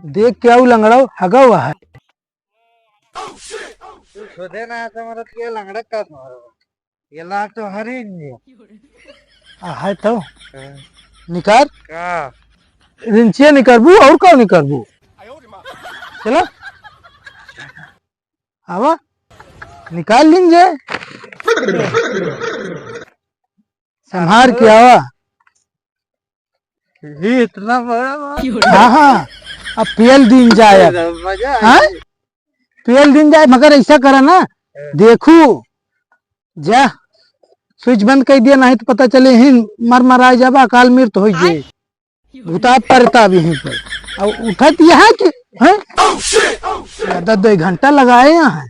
देख क्या वो लंगड़ा हगा हुआ है। खुदे ना समरत के लंगड़ा का समरो ये लाग तो हरी नहीं है तो निकाल का रिंचिया निकलबू और का निकलबू। चलो आवा निकाल लेंगे संभार के आवा। ये इतना बड़ा हाँ हाँ अब पेल दिन जाए मजा हाँ पेल दिन जाए मगर ऐसा करा ना देखू जा स्विच बंद कर दिया नहीं तो पता चले ही मर मरा जब अकाल मृत हो जाए भूता परता भी पर और उठत यहाँ के हैं 2 घंटा लगाए यहाँ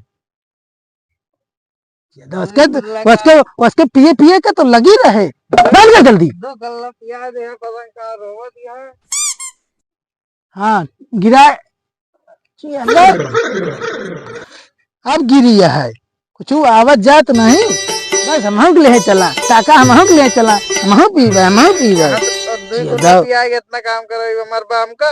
उसके उसके उसके पिए पिए के तो लगी रहे बन गए जल्दी। 2 गल्ला पिया दे पवन का रोवा दिया हाँ गिरा अब गिरी है कुछ आवाज जात नहीं बस हम ले चला चाका हम ले चला हम पीवे इतना काम करो मरबा हमका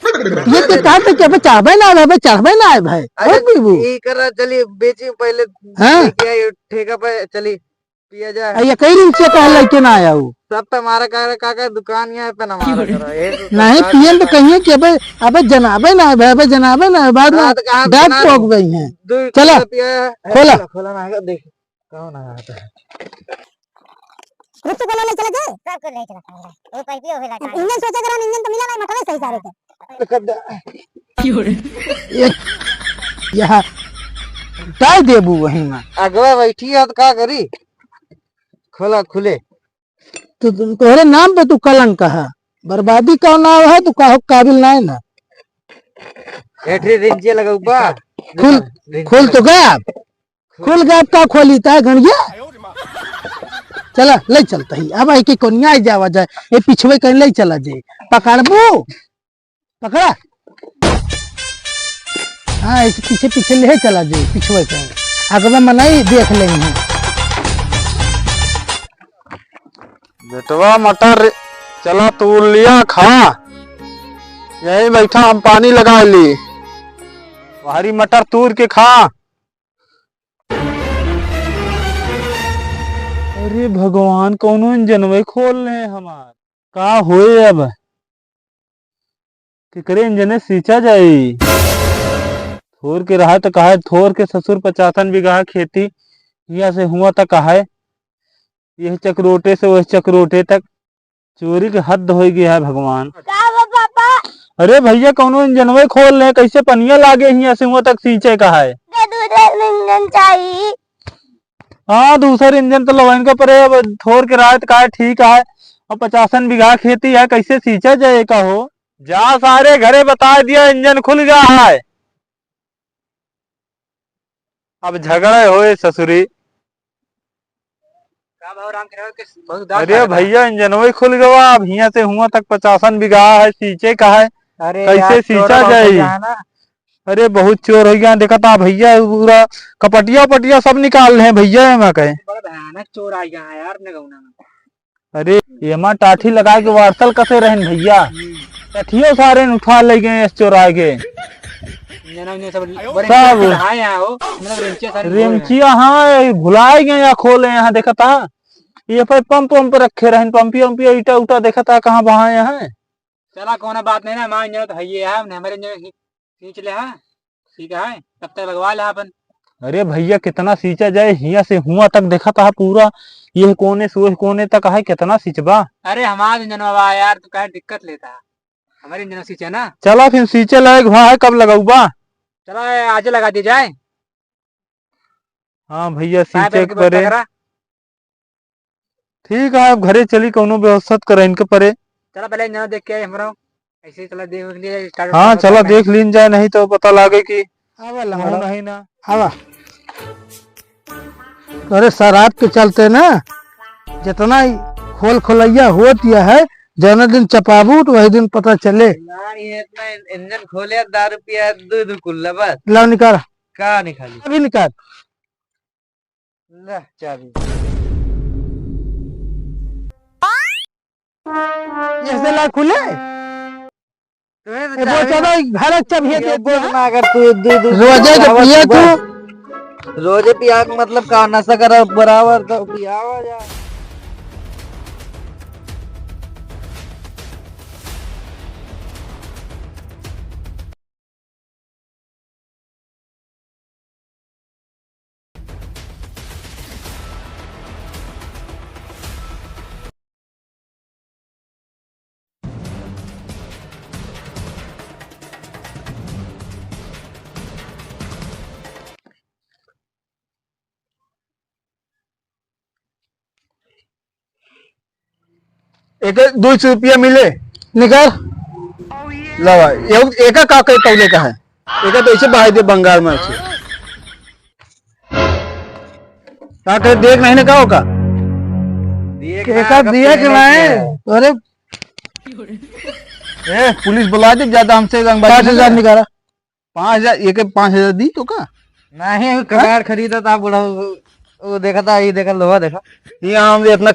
ये तो कहा था कि चाहबे ना है चढ़बे ना है भाई और पीबू ये करा चलिए बेची पहले हाँ ठेका पे चली पिया जाए ये कई दिन से कह लेके ना आया हूँ सब पे हमारा काका दुकान यहाँ पे हमारा करो नहीं पिए तो कहिए कि अबे अबे जनाबे ना है अबे जनाबे ना है बाद में दांत टोक गई हैं। चलो खोला खोला ना देख कौन आ रहा है रुक तो ले चला जाए सब कर ले चला खाएगा वो पाइप ही होगा इंजन सोचा करा इंजन तो मिला नहीं मटवे सही सारे यहाँ टाई देबू वही में अगवा बैठी है तो क्या करी खोला खुले तो तुम्हारे नाम पे तू कलंक है बर्बादी का नाम है तू का काबिल ना है ना एठरी रिंचे लगा ऊपर खुल तो गया खुल गया का खोली था गणिया चला ले चलता ही अब एक कोनिया जावा जाए ये पिछवे कर ले चला जाए पकड़बू पकड़ा हाँ ऐसे पीछे पीछे ले चला जाए पिछवे कर अगवा मनाई देख लेंगे बेटवा मटर चला तोड़ लिया खा यही बैठा हम पानी लगा ली हरी मटर तोड़ के खा। अरे भगवान कौनो इंजनवे खोल रहे हमार का होए अब केकरे इंजने सींचा जाए थोर के रहा तो कहा थोर के ससुर 50 बीघा खेती यहाँ से हुआ तक कहा यह चक्रोटे से वह चक्रोटे तक चोरी के हद हो गया है भगवान। अरे भैया कौनो इंजनवे खोल रहे कैसे पनिया लागे यहाँ से वहाँ तक सींचे का है इंजन चाहिए हाँ दूसरे इंजन तो लवाइन का परे अब थोर के रात का है ठीक है और 50 बीघा खेती है कैसे सींचा जाए का हो जा सारे घरे बता दिया इंजन खुल गया है अब झगड़े होए ससुरी अरे भैया इंजनवे खुल गया अब यहाँ से हुआ तक 50 बीघा है सींचे का है कैसे सींचा जाए। अरे बहुत चोर हो गया देखा था भैया पूरा कपटिया पटिया सब निकाल रहे हैं भैया मैं कहे भयानक चोर आ गया है यार अपने गाँव में। अरे ये टाठी लगा के वार्तल कसे रहे भैया टाठियों सारे उठा ले गए इस चोरा के सब रिमचिया हाँ भुलाए गए या खोले यहाँ देखा था ये पे पंप वम्प रखे रहे पंपिया वम्पिया ईटा उटा देखा था कहाँ बहाए हैं। चला कौन बात नहीं ना हमारे इंजन तो है ये है हमारे इंजन खींच ले है ठीक है तब तक लगवा ले अपन। अरे भैया कितना सींचा जाए यहाँ से हुआ तक देखा था पूरा ये कोने से कोने तक है कितना सींचबा। अरे हमारा इंजन बाबा यार तू कहे दिक्कत लेता हमारे इंजन सींचे ना चला फिर सींचे लायक भाई कब लगाऊबा चला आज लगा दी जाए। हाँ भैया सींचे करे ठीक है अब घरे चली कोनो व्यवस्था करे इनके परे चला पहले इंजन देख के हमारा ऐसे चला देख लिए हाँ चला देख लीन जाए नहीं तो पता लगे कि नहीं ना हवा अरे शराब के चलते ना जितना खोल खोलैया होती है जौन दिन चपाबू तो वही दिन पता चले इंजन खोले 10 रुपया दूध कुल्ला बस ला निकाल का निकाली अभी निकाल चाबी खुले तुम्हें वो चलो घर अच्छा भी दे दिया ना अगर तू दूध रोजे के पिए तू रोजे पिया के मतलब का नशा कर बराबर तो पिया हो जा। एक 200 रुपया मिले निकल लवा एक का कई तौले का है एक तो ऐसे बाहर दे बंगाल में से का कर देख नहीं का होगा एक दिए कि नहीं अरे ए पुलिस बुला दे ज्यादा हमसे 5000 निकाला 5000 एक 5000 दी तो का नहीं कबाड़ खरीदा था बुढ़ा वो देखा था ये देखा लोहा देखा ये हम इतना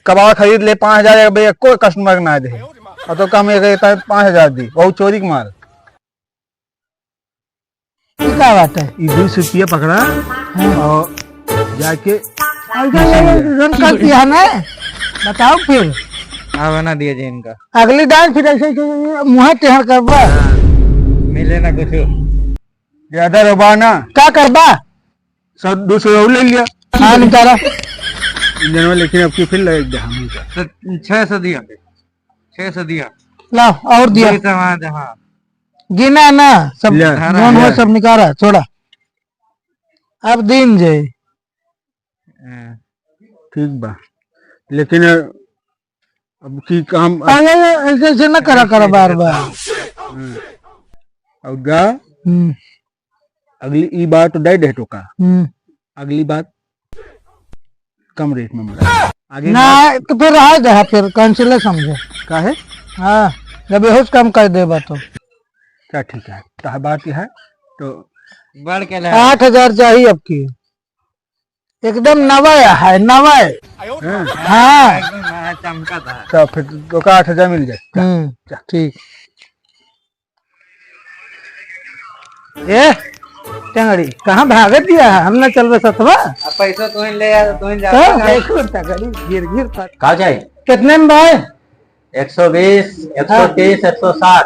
कबाड़ खरीद ले 5000 भैया कोई कस्टमर ना दे और तो कम एक 5000 दी वो चोरी के मार क्या बात है ये 200 रुपया पकड़ा और जाके कर दिया ना बताओ फिर हाँ बना दिया जी इनका अगली डांस फिर ऐसे मुँह टेढ़ करबा मिले ना कुछ ज्यादा रोबा ना क्या करबा सब 200 ले लिया हाँ निकाला लेकिन अब की फिर लग गया हम 600 दिया 600 दिया ला और दिया हाँ गिना ना सब ले, जोन हो सब निकाला छोड़ा अब दिन जे ठीक बा लेकिन अब की काम ऐसे न करा करा बार बार और गा अगली ई बार तो दे टोका अगली बात कम रेट में मिला आगे ना तो फिर रहा दे फिर कैंसिल समझे का है हाँ जब बेहोश कम कर देगा तो क्या ठीक है तो बात यह है तो बढ़ के 8000 चाहिए अब की एकदम नवाया है नवाया हाँ चमका था तो फिर तो का 8000 मिल जाए ठीक ए टेंगड़ी कहाँ भाग दिया है हमने चल रहे सतवा अब पैसा तो ले तो गिर गिर कहा जाए कितने में भाई 120 130 160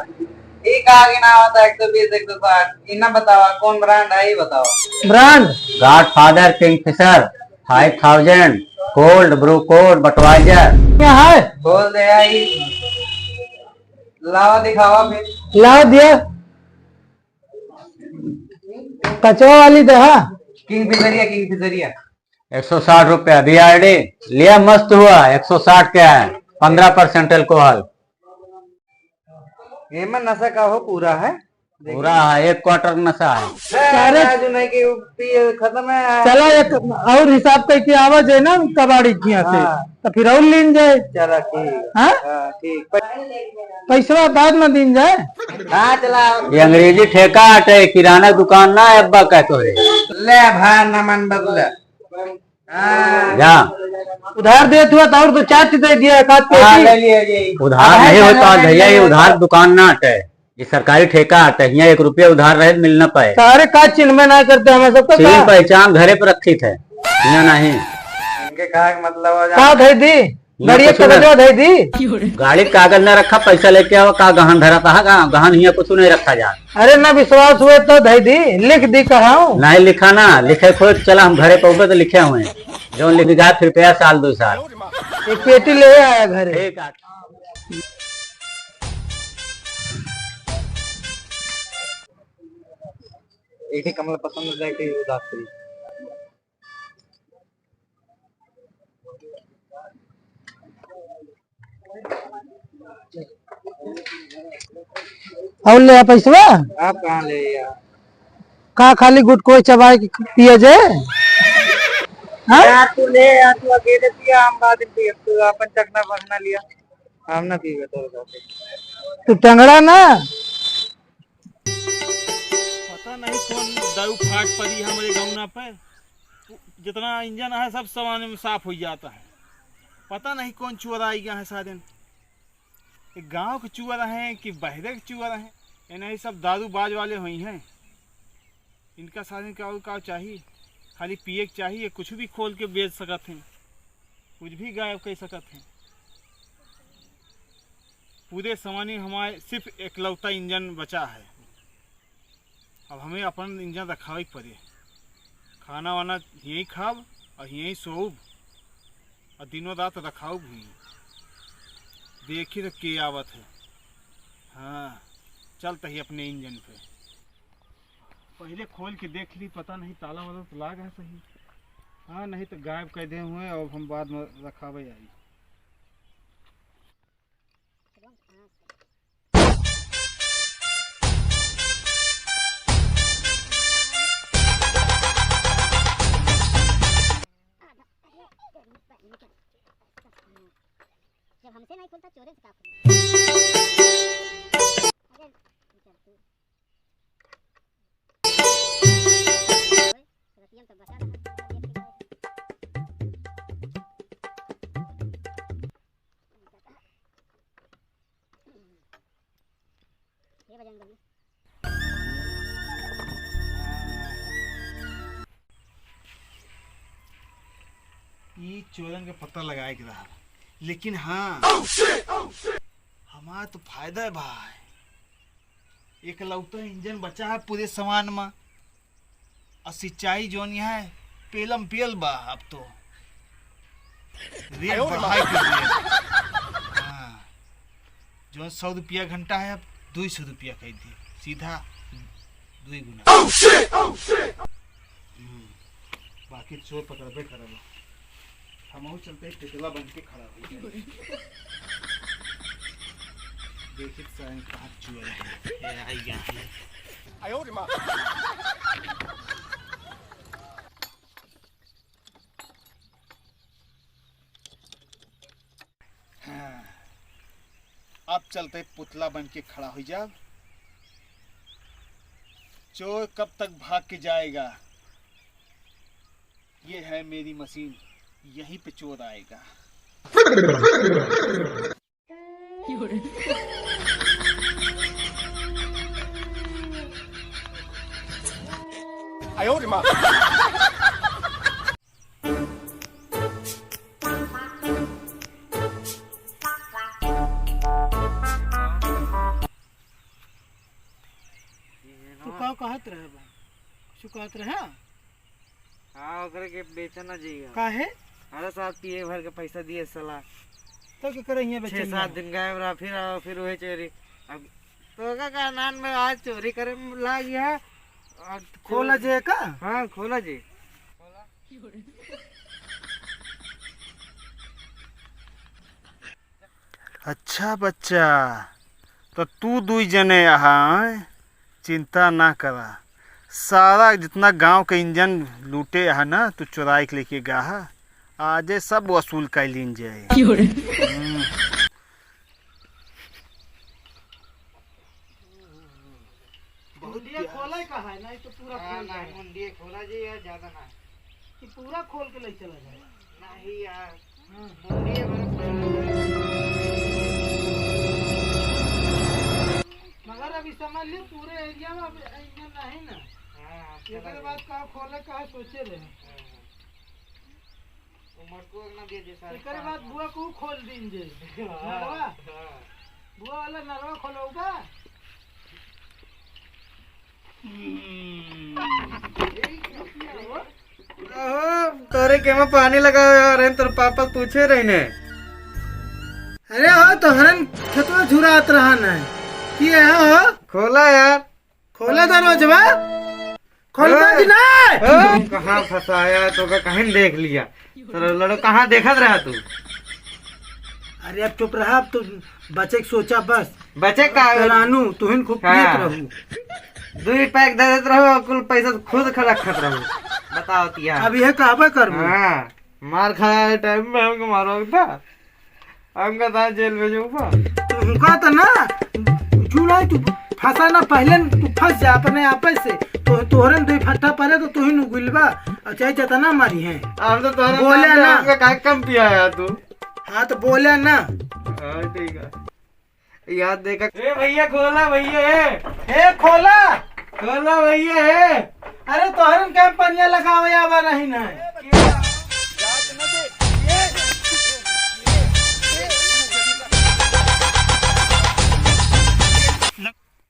ठीक आगे ना होता 120 160 इना बतावा कौन ब्रांड है ये बताओ brand Godfather Kingfisher 5000 gold brew code Budweiser क्या है बोल दे आई लावा दिखावा फिर ला दिया कचवा वाली दहा किंग फिशरिया 160 रुपया बीआरडी लिया मस्त हुआ 160 क्या है 15% अल्कोहल ये में नशा का हो पूरा है पूरा है 1 क्वार्टर नशा है सारे जो नहीं कि खत्म है चलो एक और हिसाब करके आवाज है ना कबाड़ी की यहाँ से तो फिर और लीन जाए चलो ठीक हाँ ठीक पैसा बाद में दिन जाए हाँ चला ये अंग्रेजी ठेका हटे किराना दुकान ना है अब्बा कह तो ले भाई न मन बदला जा उधार दे हुआ और तो 4 दे दिया एक आध ले लिया जी उधार नहीं होता भैया ये उधार दुकान ना हटे ये सरकारी ठेका हटे यहाँ 1 रुपया उधार रहे मिल न पाए सारे का चिन्ह में ना करते हमें सबको सील पहचान घरे पर रखी थे यहाँ नहीं इनके कहा मतलब हो का धई दी बढ़िया कागजवा धई दी गाड़ी कागज न रखा पैसा लेके आओ का गहन धरा था गहन यहाँ कुछ नहीं रखा जा अरे ना विश्वास हुए तो धई दी लिख दी कहा नहीं लिखा ना लिखे खोज चला हम घरे पहुंचे तो लिखे हुए जो लिख गया फिर रुपया साल 2 साल एक पेटी ले आया घर ठीक है एक ही कमला पसंद है कि उदास करी और ले पैसा आप कहाँ ले यार का खाली गुटको चबाए पिए जाए तू ले तू अकेले पिया हम बाद में पिया तू अपन चकना भगना लिया हम ना पीवे तो तू टंगड़ा ना पता नहीं कौन दारू फाट पड़ी हमारे गौना पे जितना इंजन है सब सामान में साफ हो जाता है पता नहीं कौन चोर आई गया है साधन ये गांव के चुआ रहे कि बहरे के चुआ रहे, ये नहीं सब दारू बाज वाले हुई हैं। इनका साधन का चाहिए, खाली पिए के चाहिए, कुछ भी खोल के बेच सकत हैं, कुछ भी गायब कर सकत हैं। पूरे समानी हमारे सिर्फ एकलौता इंजन बचा है। अब हमें अपन इंजन रखावे पड़े, खाना वाना यहीं खाब और यहीं सोब और दिनों रात रखाऊ भी। देखी तो के आवत है। हाँ चलता ही अपने इंजन पे, पहले खोल के देख ली, पता नहीं ताला वाला तो लाग है सही। हाँ नहीं तो गायब कर दे हुए और हम बाद में रखावे आई। जब हमसे नहीं खुलता चोरे से का खुलेगा? अरे रतिया तो बचा ये बजाएंगे हम। ये चोरन का पता लगाए के रहा, लेकिन हाँ हमारा तो फायदा है भाई। एक लौता इंजन बचा है पूरे सामान में और सिंचाई जोन है पेलम पेल बा। अब तो रेट बढ़ाई के दिए। हाँ जो 100 रुपया घंटा है अब 200 रुपया कह दी, सीधा 2 गुना। बाकी चोर पकड़बे करब, हम चलते टिकला बन के खड़ा हो गए। देखिए साइन कहाँ चुआ है, आई यहाँ हाँ, अब चलते पुतला बन के खड़ा हो जाब। चोर कब तक भाग के जाएगा? ये है मेरी मशीन, यहीं पे चोर आएगा। का कहत रहे बा, कुछ कहत रहे? हाँ ओकरे के बेचना चाहिए। काहे? अरे साहब पिए भर के पैसा दिए साला, तो क्या करे यहाँ बेचे? 6-7 दिन गायब रहा, फिर वही चोरी। अब तो का नान में आज चोरी करे लाग गया। खोला जे का? हाँ खोला जी। अच्छा बच्चा, तो तू 2 जने यहाँ चिंता ना करा। सारा जितना गांव के इंजन लूटे है ना, तू चुराई के लेके गा, आजे सब वसूल कर लीन जाए। मुंडिया खोला का है नहीं तो पूरा खोल जाए। मुंडिया खोला जी यार, ज्यादा ना कि पूरा खोल के ले चला जाए। नहीं यार, मुंडिया मगर अभी समझ ले पूरे एरिया में इंजन नहीं ना। एक बात कहा खोले कहा सोचे रहे। एक बात बुआ को खोल दीन जे नरवा, बुआ वाला नरवा खोलोगा। तोरे के में पानी लगाओ यार, तेरे पापा पूछे रहे ने। अरे हो तो हरन खेतवा झुरात रहा ना कि हो खोला यार, खोला दरवाजा खोलता कि नहीं? कहाँ फंसाया तो कहीं देख लिया। तो लड़ो कहाँ देखत रहा तू? अरे अब चुप रहा, अब तो बचे के सोचा बस। बचे का चलानू तुहिन खूब पीत रहू, 2 पैक दे देते रहो, कुल पैसा खुद रखत रहो। बताओ तिया अब यह कहबे करबो। हाँ मार खाया टाइम में हमको मारोगे था, हमका था जेल में जाऊंगा। तुमका तो ना चूड़ा तू फंसा ना, पहले तू फंस जा अपने आपे से। तो तोहरन 2 फट्टा पड़े तो तुहिन उगलबा और चाहे जतना मारी है। हम तो तोहरा बोले ना का कम पिया है तू। हाँ तो बोले ना। हाँ ठीक है। याद देखा। ए भैया खोला भैया ए खोला खोला भैया अरे तोहरन कैंपनिया लगावे आवा नहीं ना